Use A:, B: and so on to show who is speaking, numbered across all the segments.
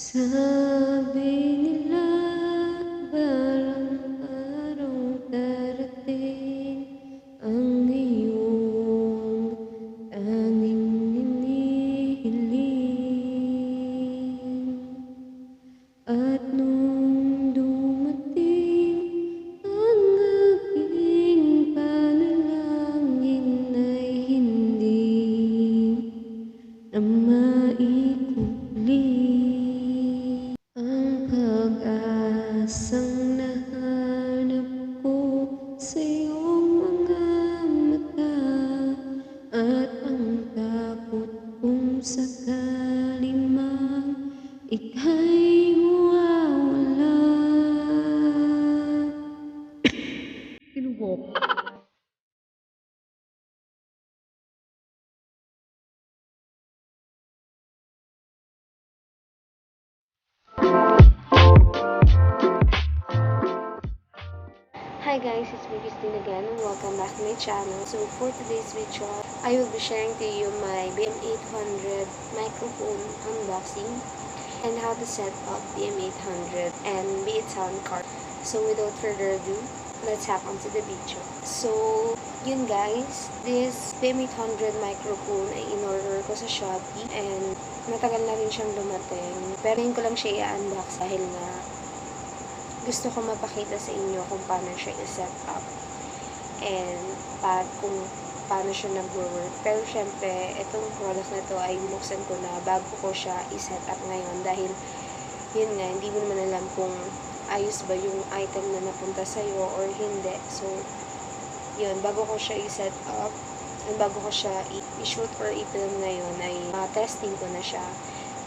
A: Sabi nila balang araw darating ang iyong tanging hinihiling. At nung dumating ang aking panalangin ay hindi na maikuli. Ang pag-asang nahanap ko sa iyong mga mata, at ang takot kung sakali mang ika'y mawawala. Kinuha. Hi guys, it's me Christine again and welcome back to my channel. So for today's video, I will be sharing to you my BM800 microphone unboxing and how to set up BM800 and be it sound card. So without further ado, let's hop onto the video. So yun guys, this BM800 microphone ay in-order ko sa Shopee and matagal na rin siyang dumating. Pero yun ko lang siya i-unbox dahil nga gusto ko mapakita sa inyo kung paano siya i-set up and kung paano siya nag-work. Pero syempre, itong product na to ay binuksan ko na bago ko siya i-set up ngayon dahil yun nga, hindi mo naman alam kung ayos ba yung item na napunta sa'yo or hindi. So, yun, bago ko siya i-set up and bago ko siya i-shoot or i-film ngayon ay testing ko na siya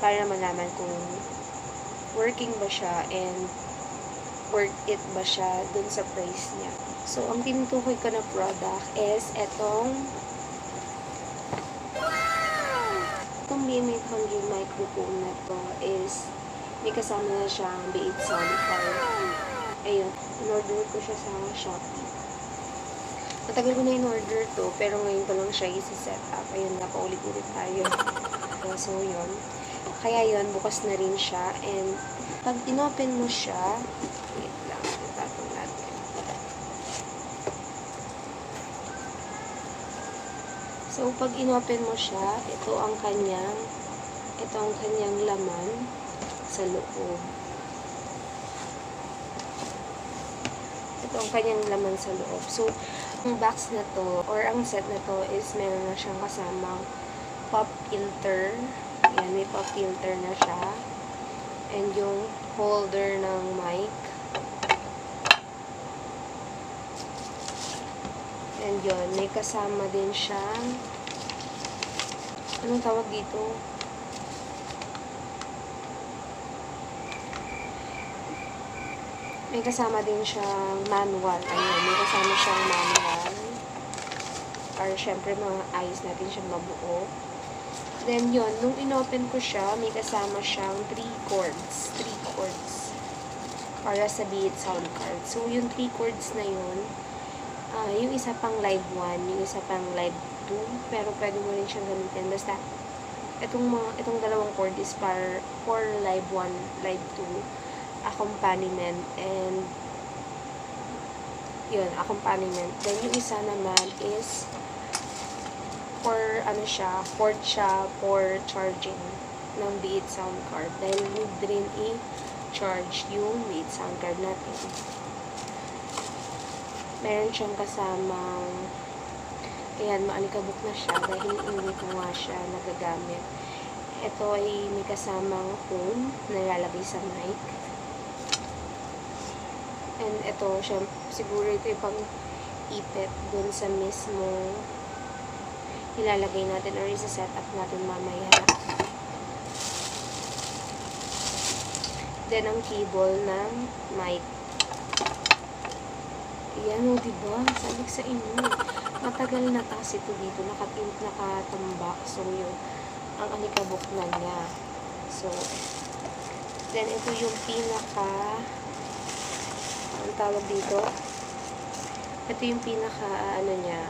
A: para malaman kung working ba siya and worth it ba siya dun sa price niya. So, ang tinutukoy ko na product is itong BM800 microphone na to is may kasama na siyang B8 sound card. Ayun, in-order ko siya sa Shopee. Matagal ko na in-order to, pero ngayon ko lang siya i-set up. Ayun, napaulit-ulit tayo. So, yun. Kaya yun, bukas na rin siya. And, pag in-open mo siya, wait lang, itatong natin. So, pag in-open mo siya, ito ang kanyang laman sa loob. Ito ang kanyang laman sa loob. So, ang box na to, or ang set na to is meron na siyang kasamang pop filter. Ayan, may pop filter na siya. And yung holder ng mic. And yun, may kasama din siyang, anong tawag dito? May kasama din siyang manual. Ayun, may kasama siyang manual. Para syempre ayos natin siyang mabuo. Then yun, nung inopen ko siya, may kasama siyang 3 cords. 3 cords. Para sa B8 sound card. So, yung 3 cords na yun, yung isa pang live 1, yung isa pang live 2, pero pwede mo rin siyang gamitin. Basta, itong dalawang cord is for live 1, live 2, accompaniment, and yun, accompaniment. Then, yung isa naman is for, port siya for charging ng B8 sound card. Dahil need rin i-charge yung B8 sound card natin. Meron siyang kasamang, ayan, maalikabok na siya dahil hindi ko nga siya nagagamit. Ito ay may kasamang foam na lalagay sa mic. And ito, siguro ito yung ipit dun sa mismo ilalagay natin or isa-set up natin mamaya. Then, ang cable ng mic. Ayan o, diba? Sabi sa inyo. Matagal na kasi ito dito. Nakatambak. So, yun. Ang alikabok na niya. So, then, ito yung ang tawag dito. Ito yung niya.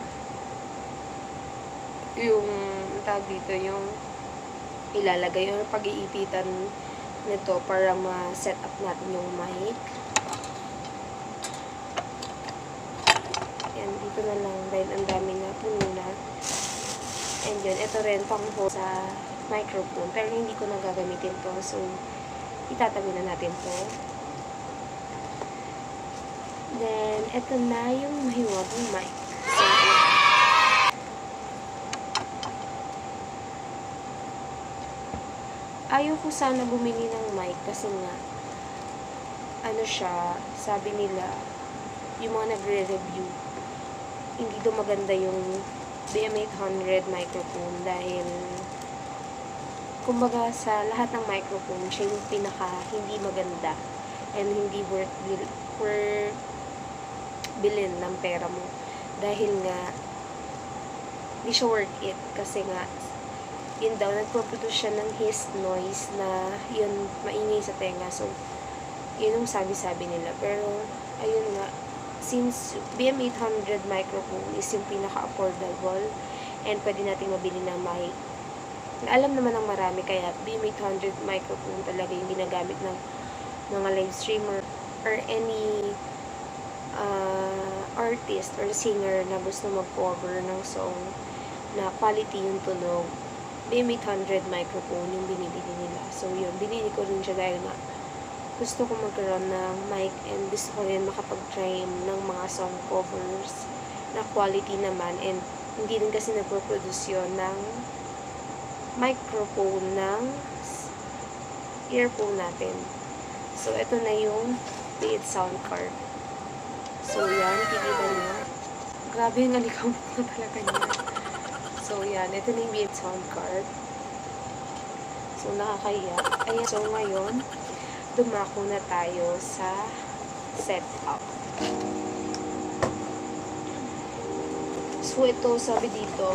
A: Yung tawag dito, yung ilalagay or pag-iipitan nito para ma-set up natin yung mic. Yan, dito na lang dahil ang dami na puno na. And yun, ito rin pang hold sa microphone. Pero hindi ko na gagamitin to. So, itatabi na natin to. Then, ito na yung mahiwagang mic. So, ayaw ko sana bumili ng mic kasi nga, ano siya, sabi nila, yung mga nagre-review, hindi daw maganda yung BM800 microphone dahil kumbaga sa lahat ng microphone, siya yung pinaka hindi maganda and hindi worth bilhin ng pera mo dahil nga hindi siya worth it kasi nga yun daw, nagpo-produce siya ng hissed noise na yun, maingay sa tenga. So, yun yung sabi-sabi nila. Pero, ayun nga, since BM800 microphone is yung pinaka-affordable and pwede natin mabili ng mic. Alam naman ng marami, kaya BM800 microphone talaga yung ginagamit ng mga live streamer or any artist or singer na gusto mag-cover ng song na quality yung tunog. BM800 microphone yung binibili nila. So, yun, binili ko rin siya dahil nga gusto ko magkaroon ng mic and gusto ko rin makapag-try ng mga song covers na quality naman and hindi rin kasi nagpo-produce yun ng microphone ng earphone natin. So, ito na yung paid sound card. So, yan, kikita nyo. Grabe yung alikaw na talaga niya. So, yan, ito na yung paid sound card. So, nakakaya. Ayan, so ngayon, dumako na tayo sa setup. So, ito, sabi dito,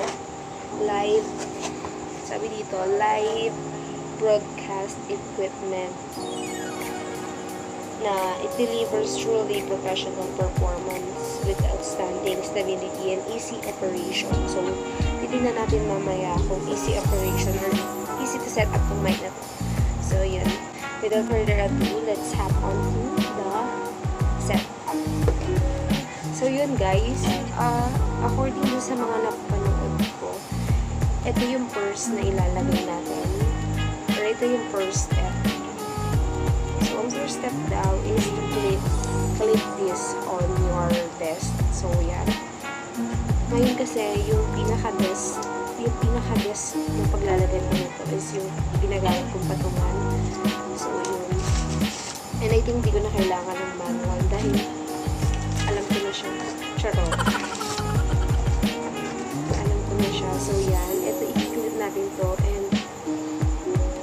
A: live broadcast equipment na it delivers truly professional performance with outstanding stability and easy operation. So, titignan natin mamaya kung easy operation or easy to set up kung mic na to. So, yun. Without further ado, let's hop on to the setup. So, yun guys. According to sa mga napanood ko, ito yung first na ilalagay natin. Or ito yung first step. So, ang first step daw is to clip this on your desk. So, yan. Ngayon kasi, yung pinaka-desk yung paglalagay ko nito is yung ginagamit kong patungan. So, yun. And I think di ko na kailangan ng manual dahil alam ko na siya. Charot. Alam ko na siya. So, yan. Ito, i-clip natin to. And,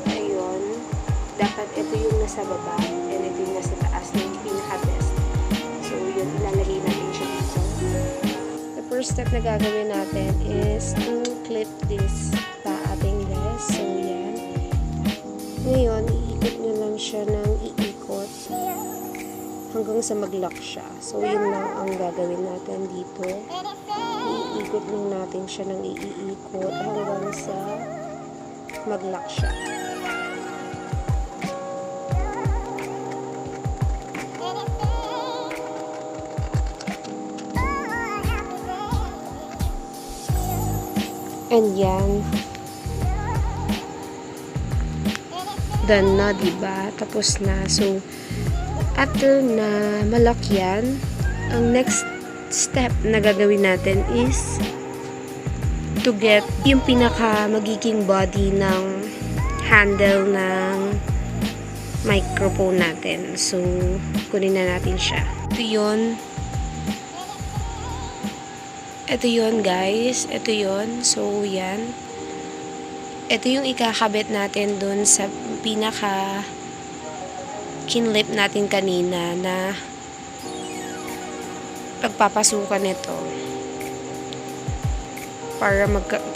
A: ayun. Dapat ito yung nasa baba. And ito yung nasa taas ng pinaka-desk. So, yun. Ilalagay natin siya dito. The first step na gagawin natin is to clip this sa ating desk. So, yan. Ngayon, iikot nyo lang siya ng iikot hanggang sa mag-lock siya. So, yun lang ang gagawin natin dito. Iikot lang natin siya ng iikot hanggang sa mag-lock siya. And yan. Done na, diba? Tapos na. So, after na malak yan, ang next step na gagawin natin is to get yung pinaka magiging body ng handle ng microphone natin. So, kunin na natin siya. Ito yun. Ito yun, guys. Ito yun. So, yan. Ito yung ikakabit natin dun sa pinaka kinlip natin kanina na pagpapasukan nito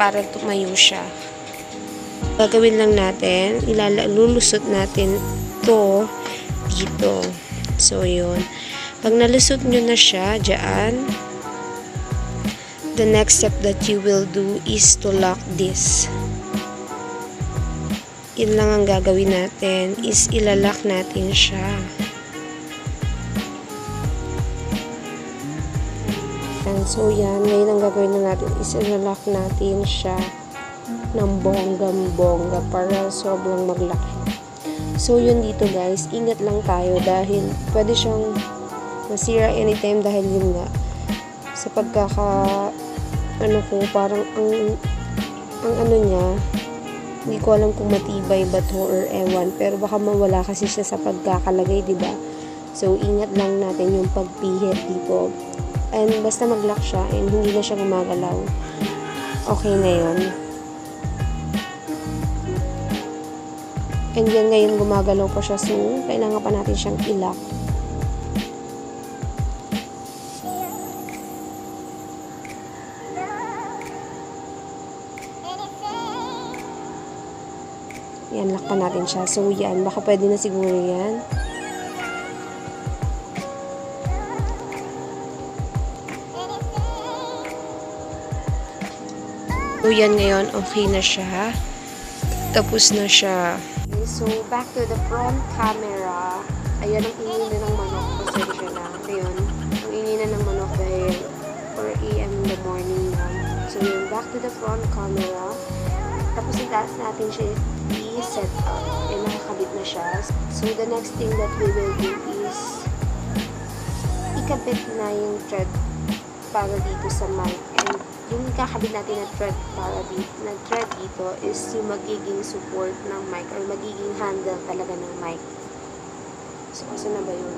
A: para tumayo siya. Gagawin lang natin, lulusot natin to dito. So, yun. Pag nalusot nyo na siya dyan, the next step that you will do is to lock this. yun lang ang gagawin natin is ilalak natin siya. And so yan, ngayon ang gagawin na natin is ilalak natin siya ng bonggang-bongga para sobrang maglaki. So yun dito guys, ingat lang tayo dahil pwede siyang masira anytime dahil yun nga sa ano ko, parang ang ano niya, hindi ko alam kung matibay ba to or ewan, pero baka mawala kasi siya sa pagkakalagay, diba? So ingat lang natin yung pagpihit dito. And basta mag-lock siya and hindi na siya gumagalaw, okay na yun. And yan ngayon gumagalaw pa siya, so kailangan pa natin siyang i-lock. Yan, lock pa natin siya. So yan, baka pwede na siguro yan. So yan ngayon, okay na siya. Tapos na siya. So, back to the front camera. Ayan ang ingin na ng manok. Pasensya na. Ayun. Ang ingin na ng manok dahil 4 AM in the morning na. So, yun. Back to the front camera. Tapos, itaas natin siya i-set up. Ayan, nakakabit na siya. So, the next thing that we will do is ikabit na yung thread para dito sa mic. And yung kakabit natin na thread dito is yung magiging support ng mic or magiging handle talaga ng mic. So, asa na ba yun?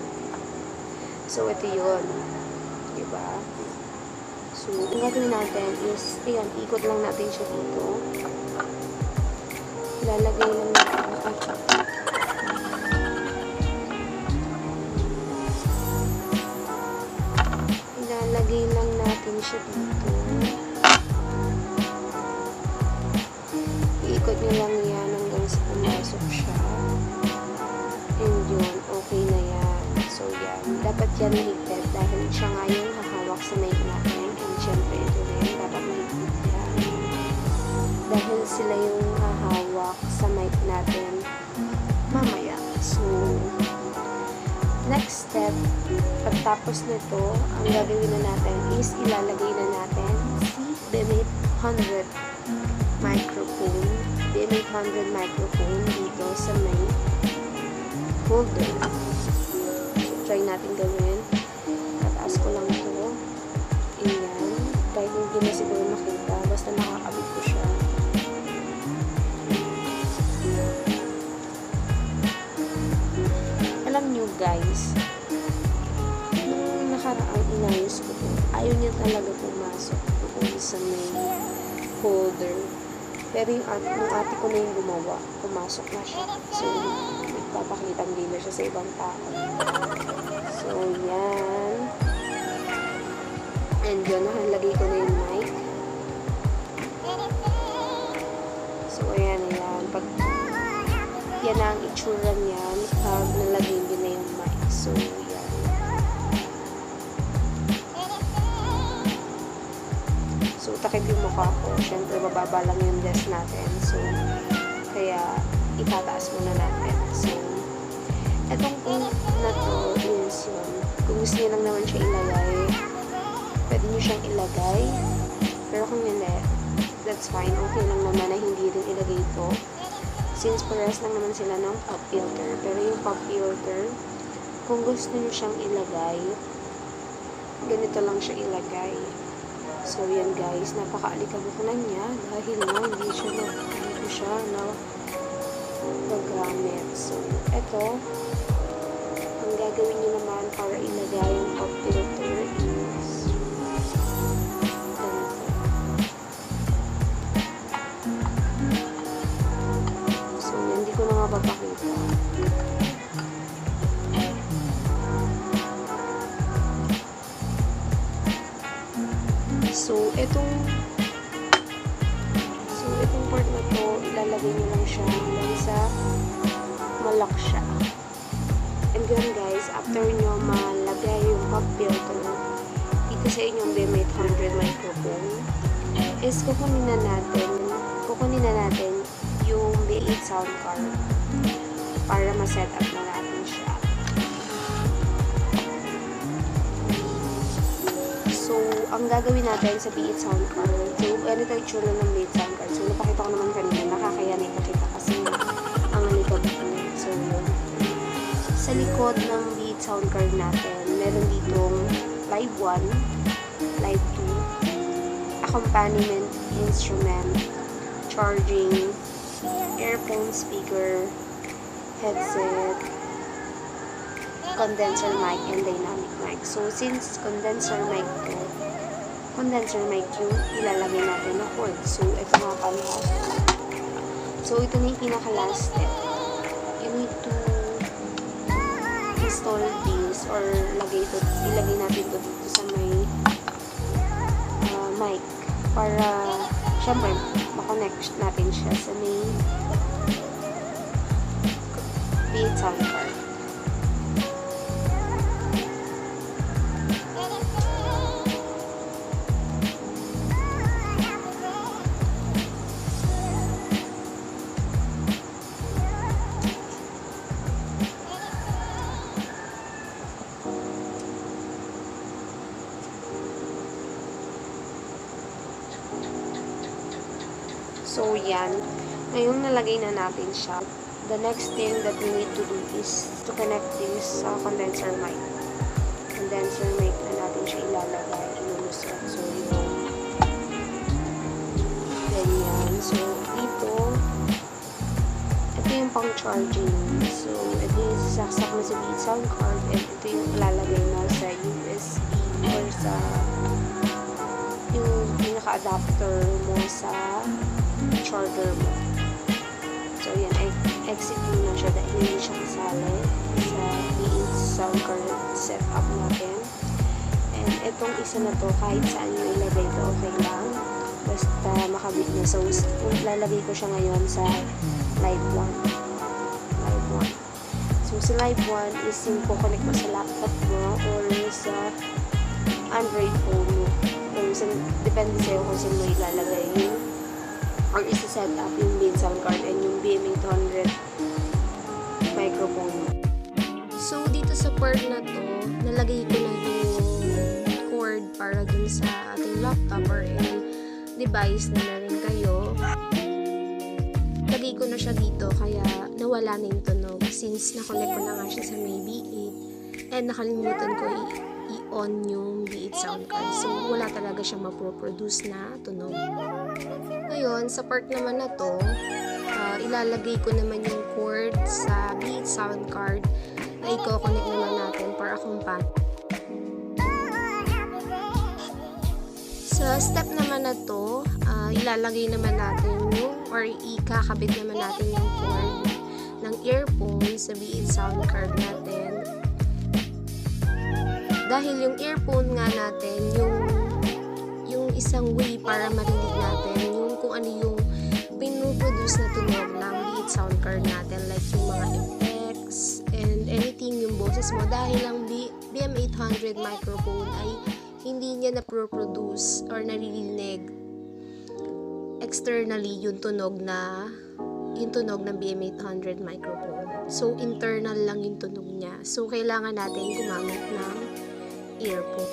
A: So, ito yun. Diba? So, ang gagawin natin is, ayan, ikot lang natin siya dito. Ilalagay lang natin. Ilalagay lang natin siya dito. Iikot nyo lang yan hanggang sa pumasok siya. And yun, okay na yan. So yan, dapat yan higpit dahil siya nga yung hahawak sa mic natin. And syempre ito rin, dapat mahigpit yan. Dahil sila yung hahawak sa mic natin mamaya. So, next step, pagtapos nito, ang gagawin na natin is ilalagay na natin si BM800 microphone. BM800 microphone dito sa may holder. So, try natin gawin. Tataas ko lang ito. Ayan. Kahit hindi na siguro makita, basta nakakabit ko siya. Alam nyo guys, nung nakaraang inayos ko ito, ayaw niya talaga pumasok doon sa may holder. Pero yung ate ko na yung gumawa, pumasok na siya. So, nagpapakitang din na siya sa ibang tao. So, yan. And yun, nakalagay ko na yung mic. So, ayan, ayan. Pag yan ang itsura niyan pag nalagay din na yung mic. So, yan. So, takip yung mukha ko. Siyempre, bababa lang yung desk natin. So, kaya, itataas muna natin. So, etong pin na to is yun. Kung gusto niyo lang naman siya ilagay, pwede niyo siyang ilagay. Pero kung hindi, that's fine. Okay lang naman na hindi rin ilagay ito. Since parehas lang naman sila ng pop filter. Pero yung pop filter, kung gusto niyo siyang ilagay, ganito lang siya ilagay. So, yan guys, napaka-alikabok na niya dahil na hindi siya gagamit. So, eto, ang gagawin niyo naman para ilagay yung pop filter is ganito. So, hindi ko na mapapakita. So, itong part na to, ilalagay nyo lang siya hanggang sa malak siya. And then guys, after nyo malagay yung pop filter dito sa inyong BM800 microphone, is kukunin na natin yung B8 sound card para ma-set up na natin siya. So, ang gagawin natin sa B8 sound card, so, ganito yung tsura ng B8 sound card. So, napakita ko naman kanina, nakakaya na ipakita kasi ang likod ko. So, yun. Sa likod ng B8 sound card natin, meron ditong live 1, live 2, accompaniment instrument, charging, earphone speaker, headset, condenser mic, and dynamic mic. So, since condenser mic yung ilalagay natin na cord. So, ito nga pala. So, ito na yung pinaka-last step. You need to install this or ilagay natin ito dito sa may mic para syempre makonect natin siya sa may B8 sound card. So, yan. Ngayon, nalagay na natin siya. The next thing that we need to do is to connect this sa condenser mic. Condenser mic na natin siya ilalagay, ilulusot. So, yun. Ganyan. So, dito, ito yung pang charging. So, ito yung sasaksak mo sa B8 sound card and ito yung ilalagay mo sa USB or sa yung pinaka-adapter mo sa charger mo. So, yan. Exit muna siya dahil hindi siya kasali sa B8 sound card setup natin. And itong isa na to, kahit saan yung ilagay to, okay lang. Basta makabit na. So, lalagay ko siya ngayon sa live 1. Live 1. So, sa live 1 is yung connect mo sa laptop mo or sa Android phone mo. So, depende sa'yo kung saan mo ilalagay yung or isa-set up yung B8 sound card and yung BM800 microphone. So, dito sa part na to, nalagay ko na yung cord para dun sa ating laptop or any device na meron kayo. Lagay ko na siya dito kaya nawala na yung tunog since na-connect ko na nga siya sa may B8 and nakalimutan ko i-on yung B8 sound card. So, wala talaga siya maproproduce na tunog. Ngayon, sa part naman na to, ilalagay ko naman yung cord sa B8 sound card na i-connect naman natin para accompany. Sa step naman na to, ilalagay naman natin yung or ikakabit naman natin yung cord ng earphone sa B8 sound card natin. Dahil yung earphone nga natin, yung isang way para marinig natin yung kung ano yung pinuproduce na tunog ng B8 sound card natin, like yung mga effects and anything yung boses mo, dahil ang BM800 microphone ay hindi niya na-produce or naririnig externally yung tunog ng BM800 microphone. So, internal lang yung tunog niya. So, kailangan natin gumamit ng earphone.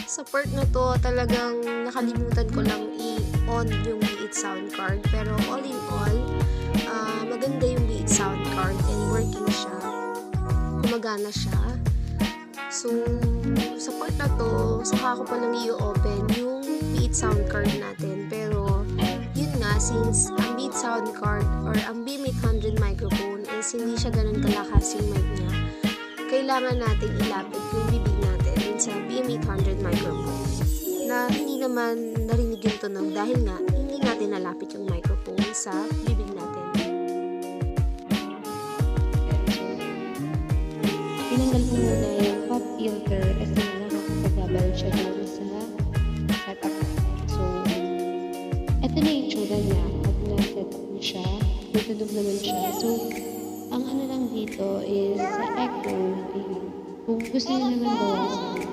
A: Sa part na to, talagang nakalimutan ko lang i-on yung B8 sound card. Pero all in all, maganda yung B8 sound card and working siya. Gumagana siya. So, sa part na to, saka ko palang i-open yung B8 sound card natin. Pero, yun nga, since ang B8 sound card or ang BM800 microphone is hindi siya ganun kalakas yung mic niya, kailangan natin ilapit yung bibig natin sa BM800 microphone na hindi naman narinig yung tunog dahil nga hindi natin nalapit yung microphone sa bibig natin.
B: Tinanggal ko muna yung pop filter kasi nakakapagabal siya doon sa
A: na yung itsura niya pag na-set up mo siya, tutunog naman siya. So, ang ano lang dito is sa echo, ayun. Kung gusto niyo naman bawasan,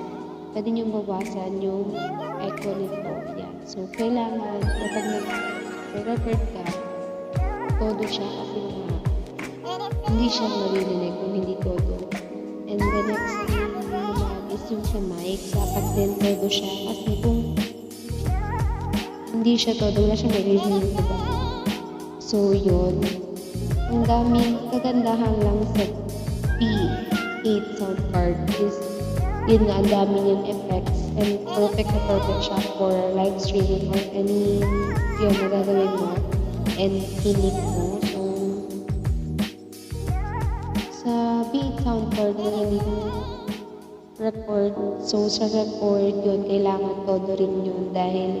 A: pwede niyo bawasan yung echo nito. Yan. So, kailangan kapag nag-record ka, todo siya kasi hindi siya maririnig kung hindi todo. And the next thing naman is yung sa mic, dapat din todo siya kasi kung hindi siya todo, wala siya maririnig, diba? So, yun. Ang daming kagandahan lang sa P8 sound card is yun nga, ang dami yung effects and perfect na perfect siya for live streaming or any yun na gagawin mo and kinig mo. So, sa P8 sound card na hindi record, so sa record yun, kailangan todo rin yun dahil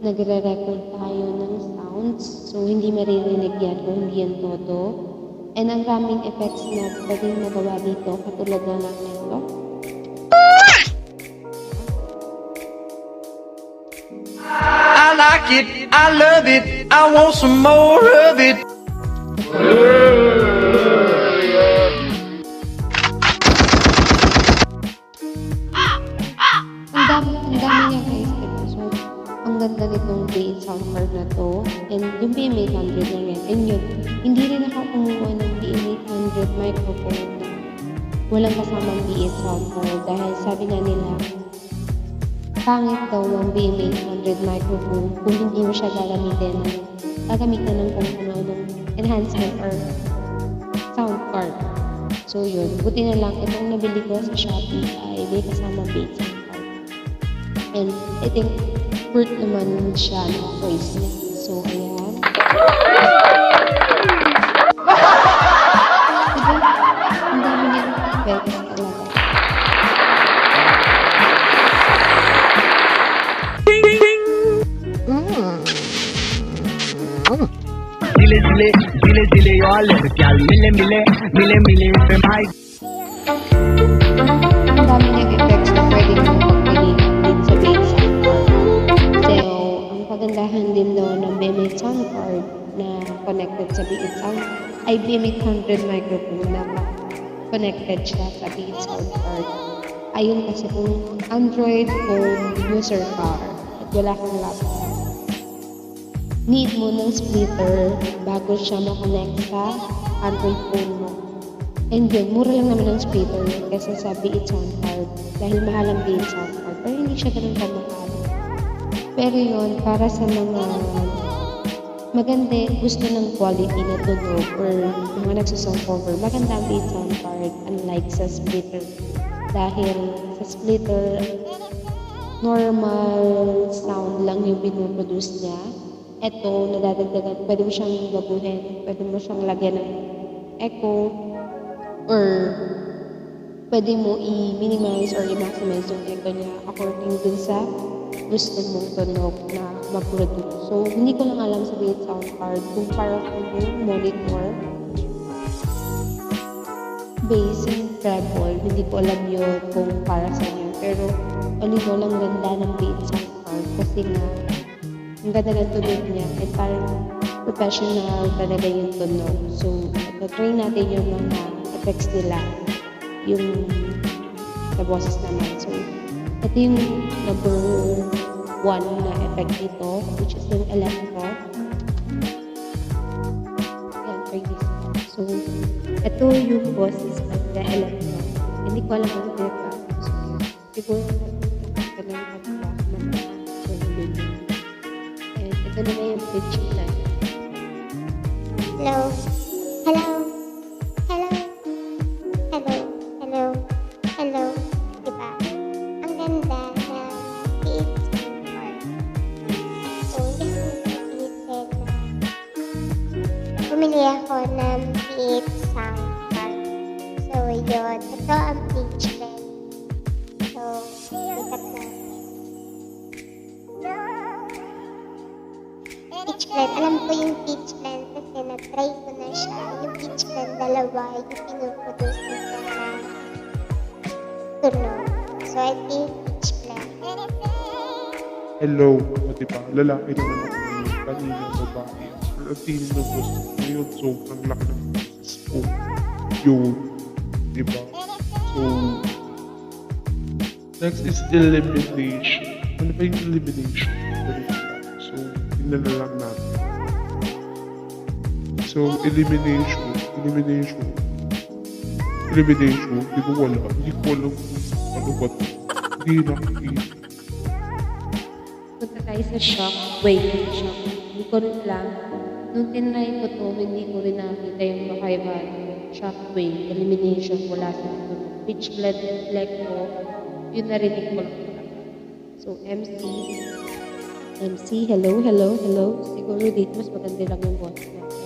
A: nagre-record tayo ng sounds. So, hindi maririnig yan kung hindi yan todo. And ang raming effects na pwedeng magawa dito, katulad na lang ito.
B: I like it, I love it, I want some more of it.
A: Ang dami niya guys. So, ang ganda nitong P8 sound card na to. And yung BM800 na rin. And yun, hindi rin ako kumuha ng BM800 microphone na walang kasamang B8 sound card. Dahil sabi nga nila, pangit daw ang BM800 microphone kung hindi mo siya gagamitin ng kung ano ng enhancement or sound card. So yun, buti na lang itong nabili ko sa Shopee ay may kasamang B8 sound card. And I think worth naman siya ng voice niya. So ayan. Diba? Ang dami niyang effects talaga.
B: Dile dile, dile dile yo alergial, mile mile, mile mile pe mai.
A: Ang dami niyang effects na pwede mong pagpiliin din sa B8 sound card. So, ang pagandahan din daw ng BM8 sound card na connected sa B8 sound ay BM800 microphone na connected siya sa B8 sound card. Ayun kasi kung Android phone user ka at wala kang laptop, need mo ng splitter bago siya ma-connect sa Android phone mo. And yun, mura lang naman ang splitter kasi sa B8 sound card dahil mahal ang B8 sound card pero hindi siya ganun kamahal. Pero yun, para sa mga maganda, gusto ng quality na tunog or mga nagsusong cover, maganda ang B8 sound card unlike sa splitter. Dahil sa splitter, normal sound lang yung pinoproduce niya. Ito, nadadagdagan, pwede mo siyang baguhin, pwede mo siyang lagyan ng echo, or pwede mo i-minimize or i-maximize yung echo niya according dun sa gusto mong tunog na mag-produce. So, hindi ko lang alam sa B8 sound card kung para yung monitor, bass, and treble, hindi ko alam yun kung para sa inyo. Pero, all in all, ang ganda ng B8 sound card kasi nga, ang ganda ng tunog niya at parang professional talaga yung tunog. So, ito-try natin yung mga effects nila, yung sa boses naman. So, ito yung number 1 na effect dito, which is yung electro. Yan, try this. So, ito yung boses of the electro. Hindi ko alam kung ito yung so, siguro ito lang ito na yung pitch lang.
C: Hello. Hello. Hello. Hello. Hello. Hello. Diba? Ang ganda ng B8 sound card. So, hindi ko napilit na bumili ako ng B8 sound card. So, yun. Ito ang pitch blend. So, ikat na. Pitch blend. Alam ko yung pitch blend kasi na-try ko na siya. Yung pitch blend, dalawa yung pinuproduce nito na tunog. So, ito yung pitch blend.
D: Hello, o diba? Lalaki naman ako. kaninang babae. Pero ang tingin ng boss ngayon, sobrang laki ng business ko. Yun. Diba? So, next is elimination. Ano ba yung elimination? So, tingnan na lang natin. So, elimination. Hindi ko alam kung ano ba ito. Hindi nakikita.
A: Punta tayo sa shop. Wait, shop. Hindi ko rin alam. Nung tinry ko to, hindi ko rin nakita yung kakaiba. Shockwave, elimination, wala sa ito. Pitch blood, electro, yun narinig ko lang pala. So, MC, hello. Siguro dito mas maganda lang yung boses natin.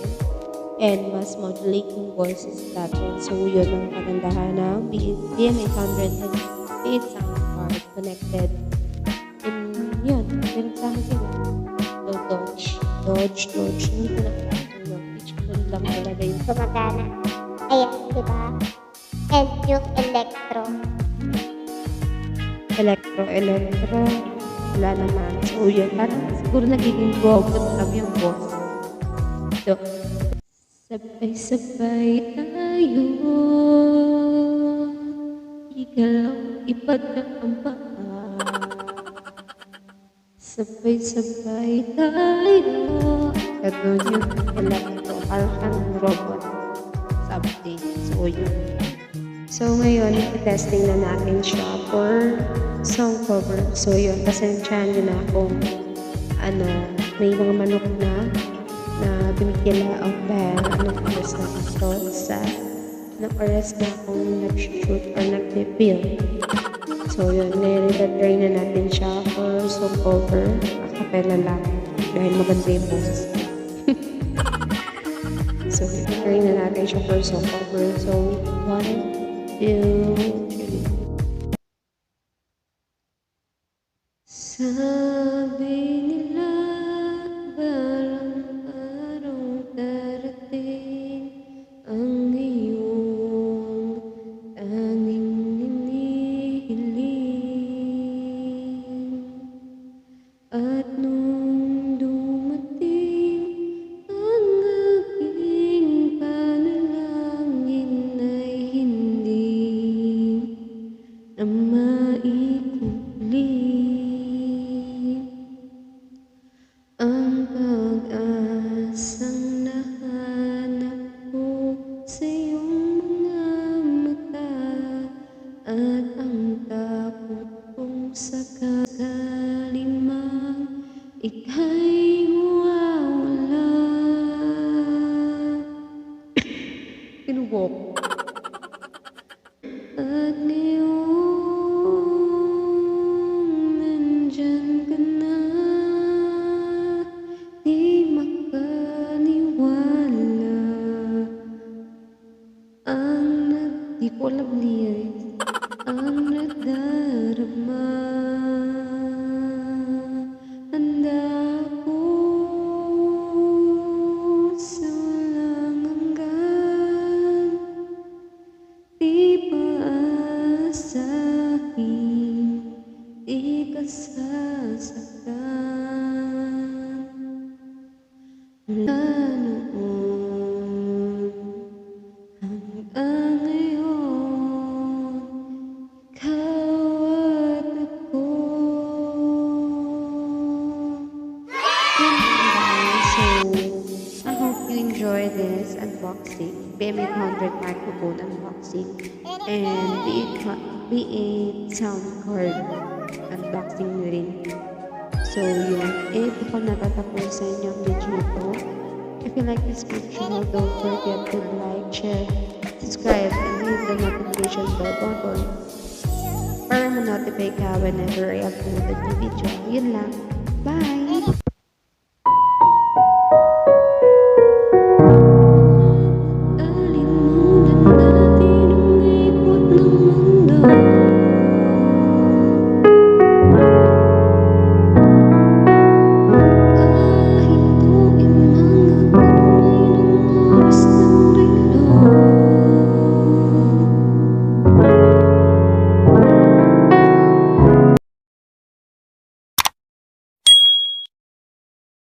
A: And mas modulate yung voices natin. So, yun ang kagandahan ng BM800 and 8 sound card connected. And yun, pinagsahan sila. So, Dodge. Hindi ko nakakita yung pitch blood lang talaga yung
C: Gumagana. Ayan, di ba? And yung electro.
A: Electro, wala naman. So, yun, parang siguro nagiging robot lang yung boss. So, sabay-sabay tayo, igalaw, ipagkakamba. Sabay-sabay tayo. Ganun yung electro, parang robot. Update. So, yun. So, ngayon, testing na natin siya for song cover. So, yun. Pasensyahan nyo na kung may mga manok na tumikilaog dahil anong oras na ito sa anong oras na akong nag-shoot or nag-film. So, yun. Nire-try na natin siya for song cover. Acapella lang. Dahil maganda yung boses. So, i-try na natin siya for song cover. So, 1, 2, 3. Sabi nila, balang araw darating ang iyong tanging hinihiling. At nung dumating ang aking panalangin ay hindi na maikuli. Ang pag-asang nahanap ko sa iyong mga mata at ang takot kong sakali mang ika'y mawawala. Pinuwok. At ngayong nandyan ka na, di makaniwala. Di ko alam lyrics, ang nadarama. Handa ako sa walang hanggan, di paasahin, di ka sasaktan. Mula noon hanggang ngayon, ikaw at ako. Yun lang guys. So, I hope you enjoy this unboxing. BM800 microphone unboxing. And B8 sound card unboxing nyo rin. So, yun. Ito ko natatapusin yung video to. If you like this video, don't forget to like, share, subscribe, and hit the notification bell button para ma-notify ka whenever I upload a new video. Yun lang. Bye!